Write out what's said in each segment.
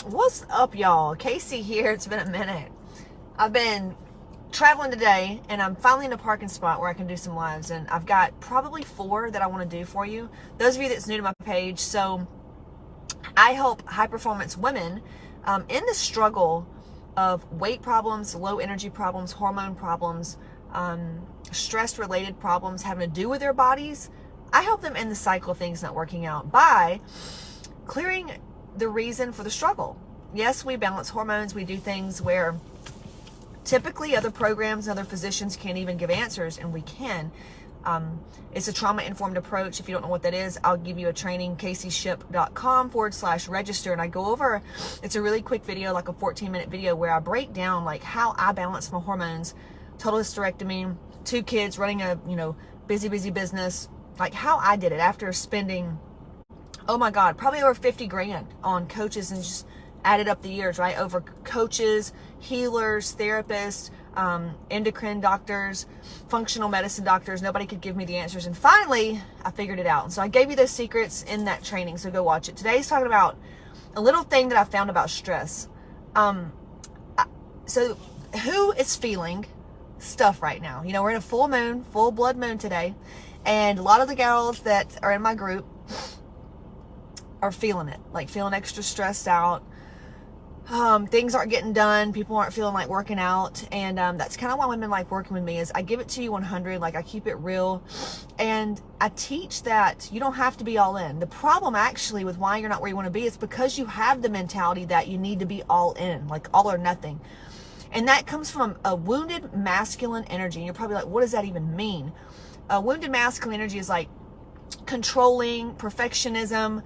What's up, y'all? Casey here. It's been a minute. I've been traveling today, and I'm finally in a parking spot where I can do some lives, and I've got probably 4 that I want to do for you. Those of you that's new to my page, so I help high-performance women in the struggle of weight problems, low energy problems, hormone problems, stress-related problems having to do with their bodies. I help them end the cycle of things not working out by clearing the reason for the struggle. Yes, we balance hormones. We do things where typically other programs and other physicians can't even give answers, and we can. It's a trauma-informed approach. If you don't know what that is, I'll give you a training, CaseyShip.com/register, and I go over, it's a really quick video, like a 14-minute video where I break down like how I balance my hormones, total hysterectomy, 2 kids, running a busy business, like how I did it after spending, oh my God, probably over 50 grand on coaches, and just added up the years, right? Over coaches, healers, therapists, endocrine doctors, functional medicine doctors. Nobody could give me the answers. And finally, I figured it out. And so I gave you those secrets in that training. So go watch it. Today's talking about a little thing that I found about stress. So who is feeling stuff right now? We're in a full moon, full blood moon today. And a lot of the girls that are in my group are feeling it, like feeling extra stressed out. Things aren't getting done. People aren't feeling like working out. And that's kind of why women like working with me, is I give it to you 100. Like, I keep it real. And I teach that you don't have to be all in. The problem actually with why you're not where you want to be is because you have the mentality that you need to be all in, like all or nothing. And that comes from a wounded masculine energy. And you're probably like, what does that even mean? Wounded masculine energy is like controlling, perfectionism.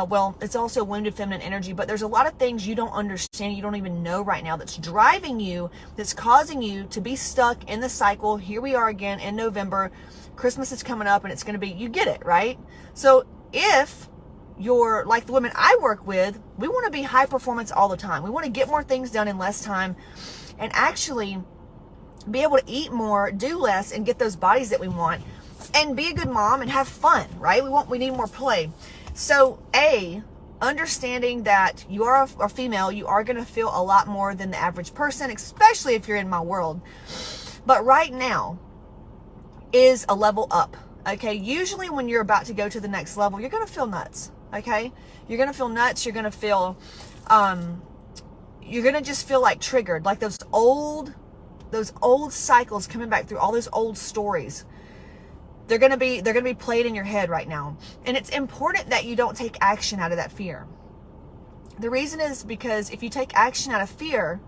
Well, it's also wounded feminine energy, but there's a lot of things you don't understand, you don't even know right now, that's driving you, that's causing you to be stuck in the cycle. Here we are again in November. Christmas is coming up, and it's going to be, you get it, right? So if you're like the women I work with, we want to be high performance all the time. We want to get more things done in less time, and actually be able to eat more, do less, and get those bodies that we want, and be a good mom and have fun, right? We need more play. So understanding that you are a female, you are going to feel a lot more than the average person, especially if you're in my world. But right now is a level up, okay? Usually when you're about to go to the next level, you're going to feel nuts, okay? You're going to feel nuts. You're going to feel, you're going to just feel like triggered, like those old cycles coming back through all those old stories. They're going to be played in your head right now. And it's important that you don't take action out of that fear. The reason is because if you take action out of fear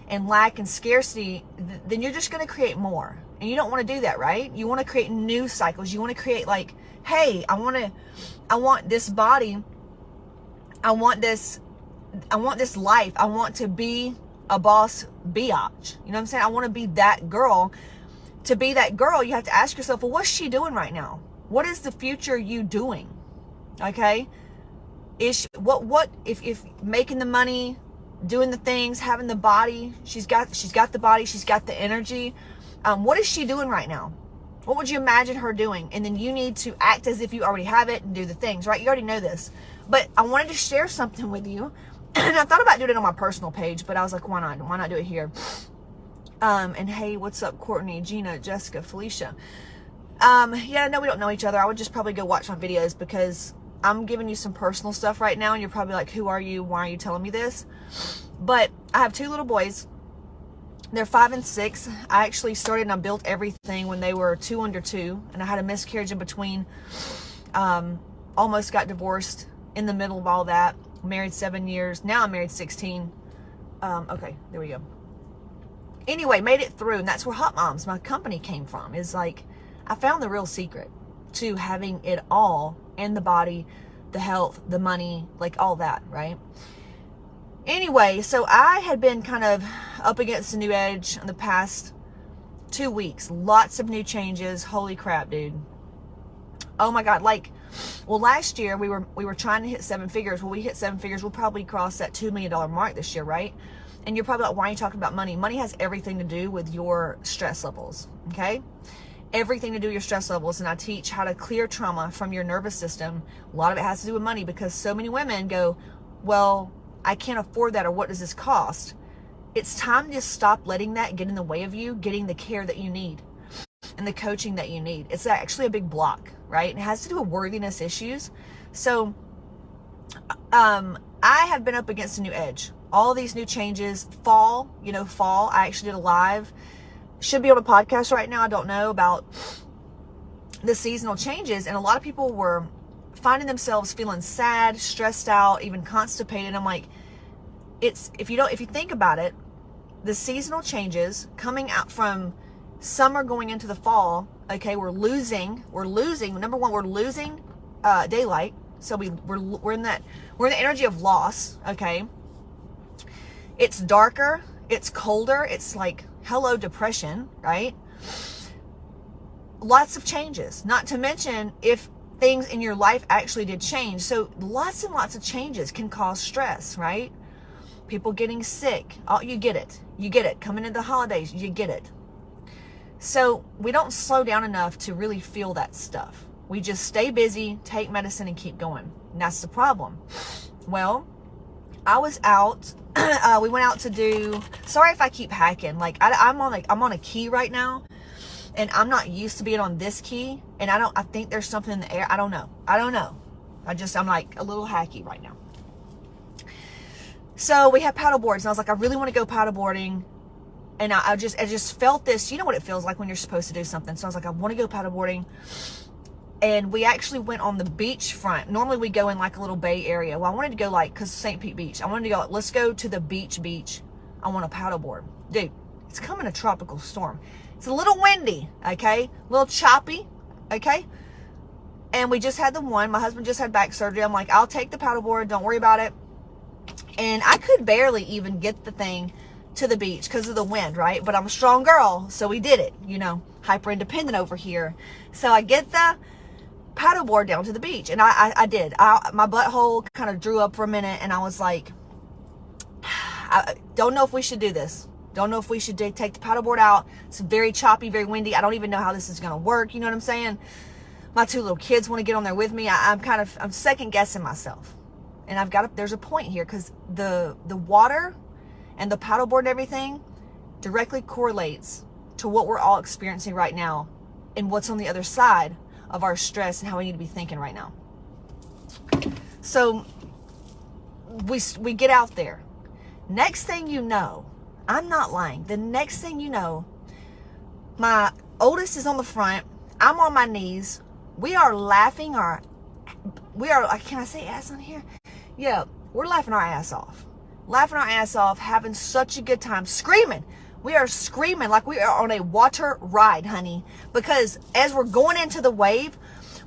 and lack and scarcity, then you're just going to create more. And you don't want to do that, right? You want to create new cycles. You want to create like, hey, I want this body. I want this life. I want to be a boss biatch. You know what I'm saying? I want to be that girl. To be that girl, you have to ask yourself, well, what's she doing right now? What is the future you doing? Okay? If making the money, doing the things, having the body, she's got the body, she's got the energy. What is she doing right now? What would you imagine her doing? And then you need to act as if you already have it and do the things, right? You already know this. But I wanted to share something with you. And I thought about doing it on my personal page, but I was like, why not? Why not do it here? And hey, what's up, Courtney, Gina, Jessica, Felicia? Yeah, no, we don't know each other. I would just probably go watch my videos, because I'm giving you some personal stuff right now, and you're probably like, who are you? Why are you telling me this? But I have 2 little boys. They're 5 and 6. I actually started and I built everything when they were 2 under 2, and I had a miscarriage in between. Almost got divorced in the middle of all that. Married 7 years. Now I'm married 16. Okay, there we go. Anyway, made it through, and that's where Hot Moms, my company, came from. Is like, I found the real secret to having it all, and the body, the health, the money, like all that, right? Anyway, so I had been kind of up against a new edge in the past 2 weeks. Lots of new changes. Holy crap, dude. Oh my God. Like, well, last year we were trying to hit 7 figures. Well, we hit 7 figures. We'll probably cross that $2 million mark this year, right? And you're probably like, why are you talking about money? Money has everything to do with your stress levels, okay? Everything to do with your stress levels. And I teach how to clear trauma from your nervous system. A lot of it has to do with money, because so many women go, well, I can't afford that, or what does this cost? It's time to stop letting that get in the way of you getting the care that you need and the coaching that you need. It's actually a big block, right? It has to do with worthiness issues. So I have been up against a new edge. All these new changes, fall, I actually did a live, should be on a podcast right now, I don't know, about the seasonal changes. And a lot of people were finding themselves feeling sad, stressed out, even constipated. I'm like, if you think about it, the seasonal changes coming out from summer going into the fall, okay, we're losing, number one, we're losing daylight. So we're in the energy of loss, okay? It's darker, it's colder, it's like, hello, depression, right? Lots of changes, not to mention if things in your life actually did change. So lots and lots of changes can cause stress, right? People getting sick. Oh, you get it. Coming into the holidays, you get it. So we don't slow down enough to really feel that stuff. We just stay busy, take medicine, and keep going. And that's the problem. Well, I was out. We went out to do. Sorry if I keep hacking. Like I'm on a key right now, and I'm not used to being on this key. And I think there's something in the air. I don't know. I'm like a little hacky right now. So we have paddle boards, and I was like, I really want to go paddle boarding. And I just felt this, you know what it feels like when you're supposed to do something. So I was like, I want to go paddle boarding. And we actually went on the beach front. Normally we go in like a little bay area. Well, I wanted to go cause St. Pete Beach. I wanted to go, let's go to the beach. I want a paddle board. Dude, it's coming a tropical storm. It's a little windy, okay? A little choppy, okay? And we just had the one. My husband just had back surgery. I'm like, I'll take the paddle board. Don't worry about it. And I could barely even get the thing to the beach because of the wind, right? But I'm a strong girl, so we did it, hyper independent over here. So I get the paddleboard down to the beach, and I did. My butthole kind of drew up for a minute, and I was like, I don't know if we should do this. Don't know if we should take the paddleboard out. It's very choppy, very windy. I don't even know how this is going to work. You know what I'm saying? My two little kids want to get on there with me. I'm second guessing myself. And there's a point here, because the water and the paddleboard and everything directly correlates to what we're all experiencing right now and what's on the other side of our stress and how we need to be thinking right now. So we get out there. Next thing you know, I'm not lying. The next thing you know, my oldest is on the front. I'm on my knees. We are laughing can I say ass on here? Yeah, we're laughing our ass off. Having such a good time, screaming. We are screaming like we are on a water ride, honey. Because as we're going into the wave,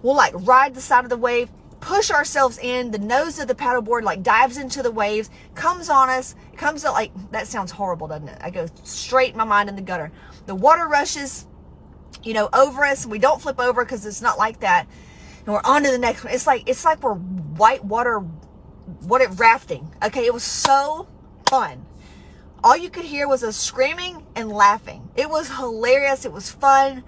we'll like ride the side of the wave, push ourselves in, the nose of the paddleboard like dives into the waves, comes on us, comes up like, that sounds horrible, doesn't it? I go straight in my mind in the gutter. The water rushes, over us, and we don't flip over because it's not like that. And we're on to the next one. It's like we're whitewater rafting. Okay, it was so fun. All you could hear was us screaming and laughing. It was hilarious. It was fun.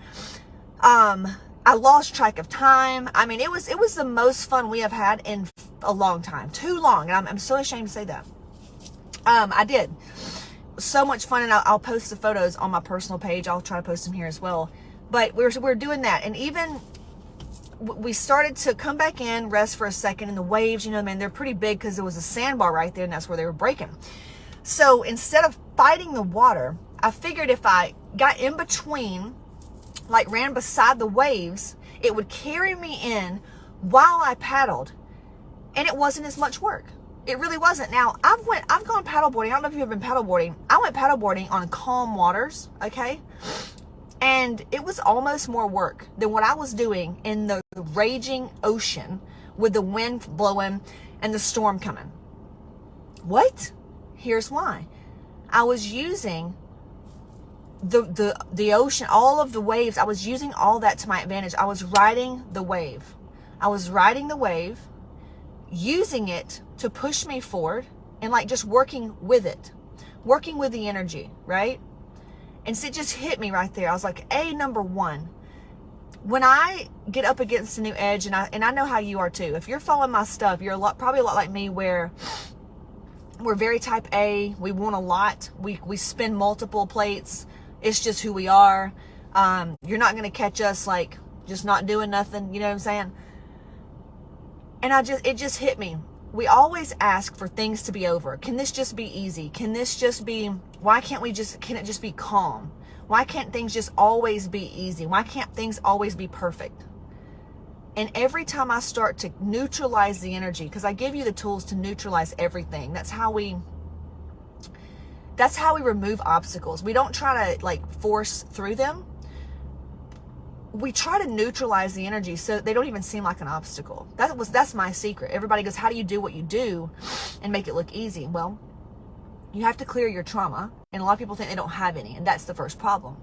I lost track of time. I mean, it was the most fun we have had in a long time. Too long. And I'm so ashamed to say that. I did. So much fun, and I'll post the photos on my personal page. I'll try to post them here as well. But we're doing that. And even we started to come back in, rest for a second, and the waves, they're pretty big because there was a sandbar right there, and that's where they were breaking. So instead of fighting the water, I figured if I got in between, like ran beside the waves, it would carry me in while I paddled, and it wasn't as much work. It really wasn't. Now, I've gone paddleboarding. I don't know if you've ever been paddleboarding. I went paddleboarding on calm waters, okay? And it was almost more work than what I was doing in the raging ocean with the wind blowing and the storm coming. What? Here's why. I was using the ocean, all of the waves. I was using all that to my advantage. I was riding the wave. Using it to push me forward, and like just working with the energy, right? And so it just hit me right there. I was like, number one, when I get up against a new edge, and I know how you are too. If you're following my stuff, you're probably a lot like me, where We're very type A. We want a lot. We spin multiple plates. It's just who we are. You're not going to catch us like just not doing nothing. You know what I'm saying? And it just hit me. We always ask for things to be over. Can this just be easy? Can this just be, can it just be calm? Why can't things just always be easy? Why can't things always be perfect? And every time I start to neutralize the energy, because I give you the tools to neutralize everything. That's how we remove obstacles. We don't try to like force through them. We try to neutralize the energy so they don't even seem like an obstacle. That's my secret. Everybody goes, how do you do what you do and make it look easy? Well, you have to clear your trauma. And a lot of people think they don't have any, and that's the first problem.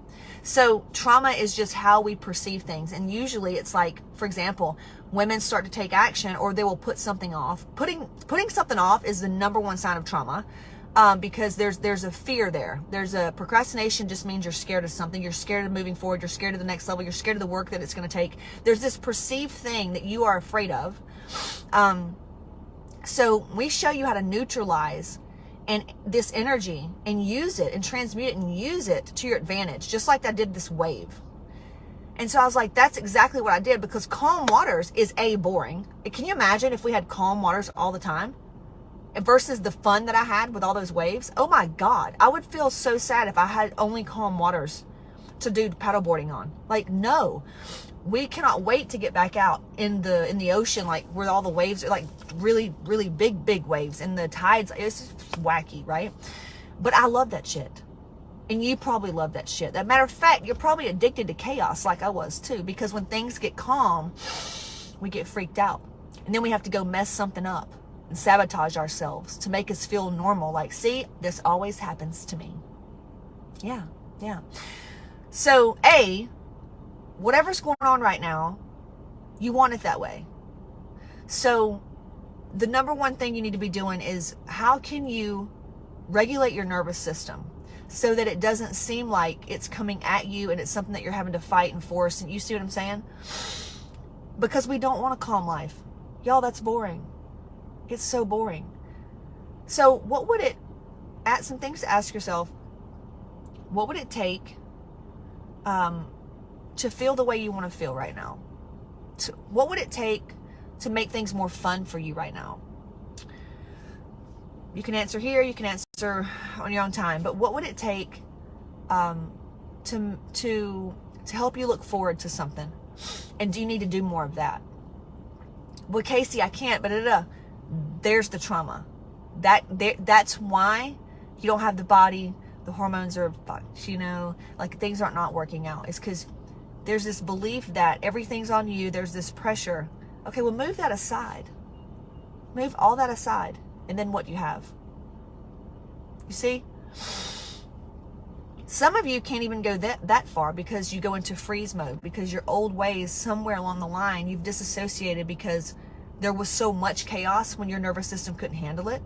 So trauma is just how we perceive things. And usually it's like, for example, women start to take action, or they will put something off. Putting something off is the number one sign of trauma, because there's a fear there. There's a procrastination just means you're scared of something. You're scared of moving forward. You're scared of the next level. You're scared of the work that it's going to take. There's this perceived thing that you are afraid of. So we show you how to neutralize and this energy and use it and transmute it and use it to your advantage, just like I did this wave. And so I was like, that's exactly what I did, because calm waters is boring. Can you imagine if we had calm waters all the time versus the fun that I had with all those waves? Oh my God, I would feel so sad if I had only calm waters to do paddleboarding on. Like, no, we cannot wait to get back out in the ocean, like where all the waves are like really, really big waves, and the tides, it's just wacky, right? But I love that shit. And you probably love that shit. As a matter of fact, you're probably addicted to chaos like I was too, because when things get calm, we get freaked out. And then we have to go mess something up and sabotage ourselves to make us feel normal. Like, see, this always happens to me. Yeah. So, whatever's going on right now, you want it that way. So the number one thing you need to be doing is, how can you regulate your nervous system so that it doesn't seem like it's coming at you and it's something that you're having to fight and force? And you see what I'm saying? Because we don't want a calm life. Y'all, that's boring. It's so boring. So some things to ask yourself. What would it take to feel the way you want to feel right now? What would it take to make things more fun for you right now? You can answer here, you can answer on your own time, but what would it take to help you look forward to something? And do you need to do more of that? Well, Casey, I can't, but there's the trauma. That's why you don't have the body, the hormones are fucked, like things are not working out. It's because there's this belief that everything's on you. There's this pressure. Okay, well, move that aside. Move all that aside. And then what do you have? You see? Some of you can't even go that far because you go into freeze mode, because your old ways, somewhere along the line, you've disassociated because there was so much chaos when your nervous system couldn't handle it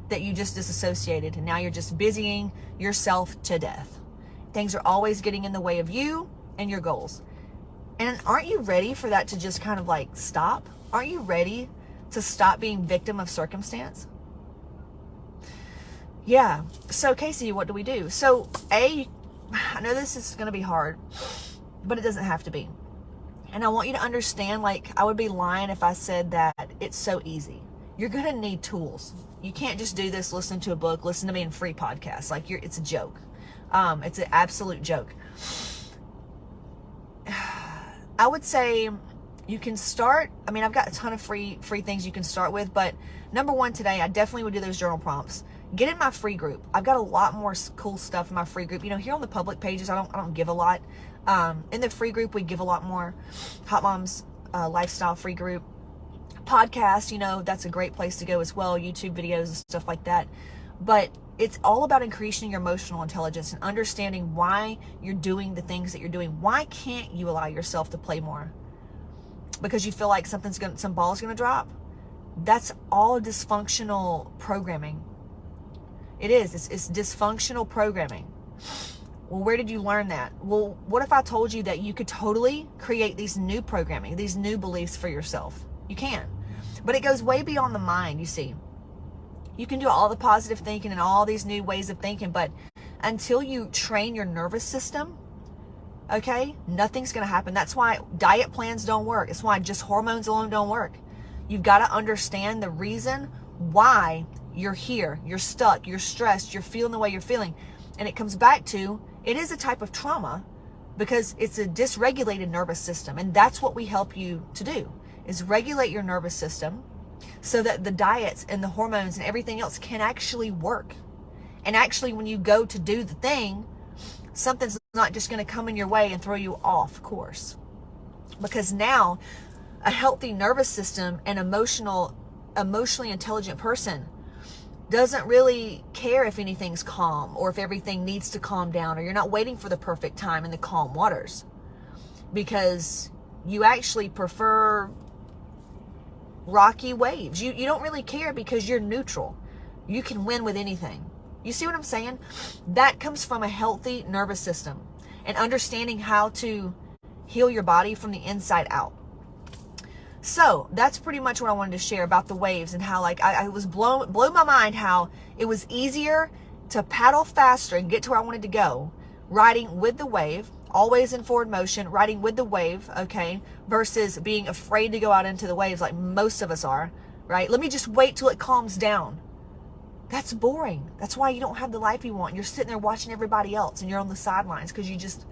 that you just disassociated. And now you're just busying yourself to death. Things are always getting in the way of you and your goals. And aren't you ready for that to just kind of like stop? Aren't you ready to stop being victim of circumstance? Yeah. So Casey, what do we do? So I know this is going to be hard, but it doesn't have to be. And I want you to understand, like, I would be lying if I said that it's so easy. You're going to need tools. You can't just do this, listen to a book, listen to me in free podcasts. Like, it's a joke. It's an absolute joke. I would say you can start. I mean, I've got a ton of free things you can start with, but number one today, I definitely would do those journal prompts. Get in my free group. I've got a lot more cool stuff in my free group. Here on the public pages, I don't give a lot. In the free group, we give a lot more. Hot Moms Lifestyle free group. Podcast, that's a great place to go as well. YouTube videos and stuff like that. But it's all about increasing your emotional intelligence and understanding why you're doing the things that you're doing. Why can't you allow yourself to play more? Because you feel like some ball's gonna drop? That's all dysfunctional programming. It is. It's dysfunctional programming. Well, where did you learn that? Well, what if I told you that you could totally create these new programming, these new beliefs for yourself? You can. But it goes way beyond the mind, you see. You can do all the positive thinking and all these new ways of thinking, but until you train your nervous system, okay, nothing's going to happen. That's why diet plans don't work. It's why just hormones alone don't work. You've got to understand the reason why you're here, you're stuck, you're stressed, you're feeling the way you're feeling. And it comes back to, it is a type of trauma because it's a dysregulated nervous system. And that's what we help you to do, is regulate your nervous system so that the diets and the hormones and everything else can actually work. And actually, when you go to do the thing, something's not just going to come in your way and throw you off course. Because now, a healthy nervous system and emotionally intelligent person doesn't really care if anything's calm or if everything needs to calm down, or you're not waiting for the perfect time in the calm waters, because you actually prefer rocky waves. You don't really care because you're neutral. You can win with anything. You see what I'm saying? That comes from a healthy nervous system and understanding how to heal your body from the inside out. So that's pretty much what I wanted to share about the waves, and how like I was blew my mind how it was easier to paddle faster and get to where I wanted to go riding with the wave, always in forward motion, riding with the wave, okay, versus being afraid to go out into the waves like most of us are, right? Let me just wait till it calms down. That's boring. That's why you don't have the life you want. You're sitting there watching everybody else and you're on the sidelines because you're just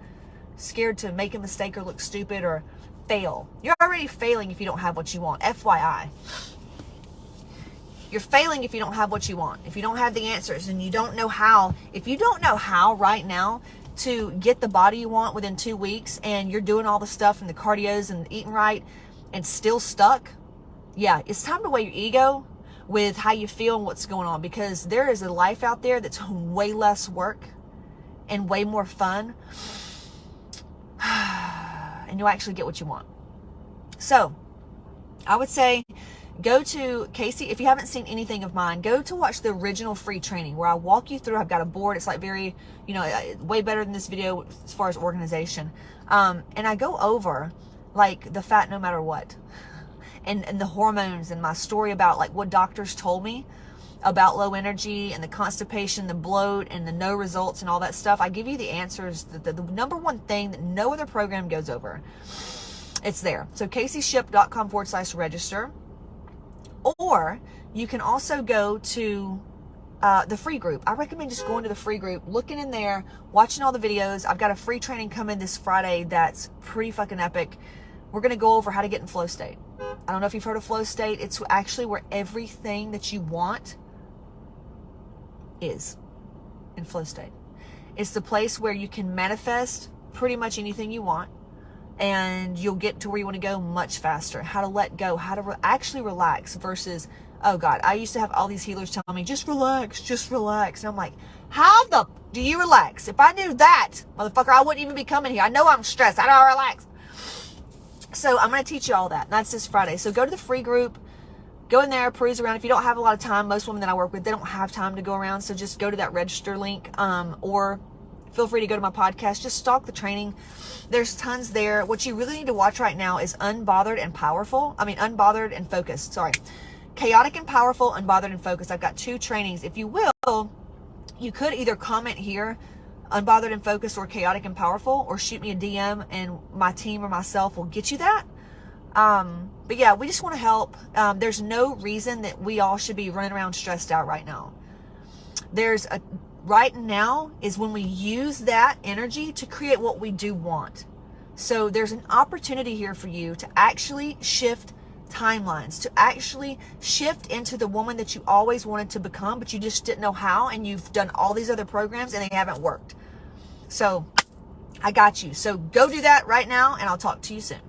scared to make a mistake or look stupid or fail. You're already failing if you don't have what you want. FYI. You're failing if you don't have what you want. If you don't have the answers and you don't know how. If you don't know how right now to get the body you want within 2 weeks, and you're doing all the stuff and the cardios and eating right and still stuck, yeah, it's time to weigh your ego with how you feel and what's going on, because there is a life out there that's way less work and way more fun. And you'll actually get what you want. So I would say go to Casey. If you haven't seen anything of mine, go to watch the original free training where I walk you through. I've got a board. It's like very, way better than this video as far as organization. And I go over like the fat no matter what, and the hormones, and my story about like what doctors told me about low energy and the constipation, the bloat, and the no results and all that stuff. I give you the answers, the number one thing that no other program goes over. It's there. So CaseyShip.com/register. Or you can also go to the free group. I recommend just going to the free group, looking in there, watching all the videos. I've got a free training coming this Friday that's pretty fucking epic. We're going to go over how to get in flow state. I don't know if you've heard of flow state. It's actually where everything that you want is in flow state. It's the place where you can manifest pretty much anything you want, and you'll get to where you want to go much faster. How to let go, how to actually relax versus, oh God, I used to have all these healers telling me, just relax, just relax. And I'm like, how the do you relax? If I knew that, motherfucker, I wouldn't even be coming here. I know I'm stressed. I don't relax. So I'm going to teach you all that. That's this Friday. So go to the free group. Go in there, peruse around. If you don't have a lot of time, most women that I work with, they don't have time to go around. So just go to that register link, or feel free to go to my podcast. Just stalk the training. There's tons there. What you really need to watch right now is Unbothered and Focused. Sorry. Chaotic and Powerful, Unbothered and Focused. I've got 2 trainings. If you will, you could either comment here, Unbothered and Focused or Chaotic and Powerful, or shoot me a DM and my team or myself will get you that. But yeah, we just want to help. There's no reason that we all should be running around stressed out right now. Right now is when we use that energy to create what we do want. So there's an opportunity here for you to actually shift timelines, to actually shift into the woman that you always wanted to become, but you just didn't know how, and you've done all these other programs and they haven't worked. So I got you. So go do that right now, and I'll talk to you soon.